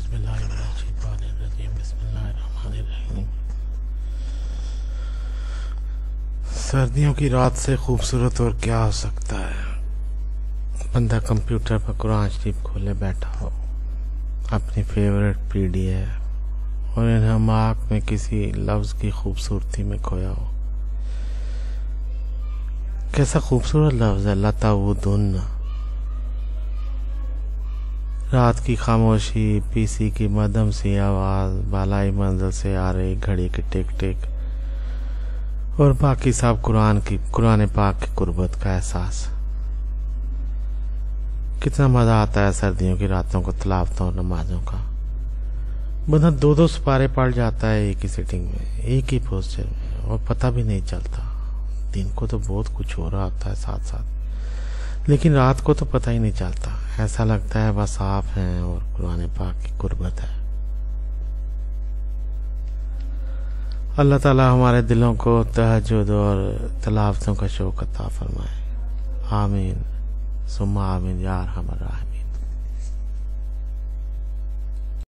औज़ुबिल्लाहिमिनश्शैतानिर्रजीम बिस्मिल्लाहिर्रहमानिर्रहीम। सर्दियों की रात से खूबसूरत और क्या हो सकता है। बंदा कंप्यूटर पर कुरान शरीफ खोले बैठा हो, अपनी फेवरेट पीडी है और इन हमाक में किसी लफ्ज़ की खूबसूरती में खोया हो। कैसा खूबसूरत लफ्ज़ है लतावुदुन। रात की खामोशी, पीसी की मध्यम सी आवाज़, बालाई मंजिल से आ रही घड़ी की टिक टिक और बाकी सब कुरान पाक की कुर्बत का एहसास। कितना मज़ा आता है सर्दियों की रातों को, तिलावतों और नमाजों का। बंदा दो सुपारे पड़ जाता है एक ही सिटिंग में, एक ही पोस्चर में, और पता भी नहीं चलता। दिन को तो बहुत कुछ हो रहा होता है साथ साथ, लेकिन रात को तो पता ही नहीं चलता। ऐसा लगता है बस आप हैं और कुरान पाक की कुर्बत है। अल्लाह ताला हमारे दिलों को तहज्जुद और तिलावतों का शौक अता फरमाए। आमीन सुम्मा आमीन या अरहमर राहिमीन।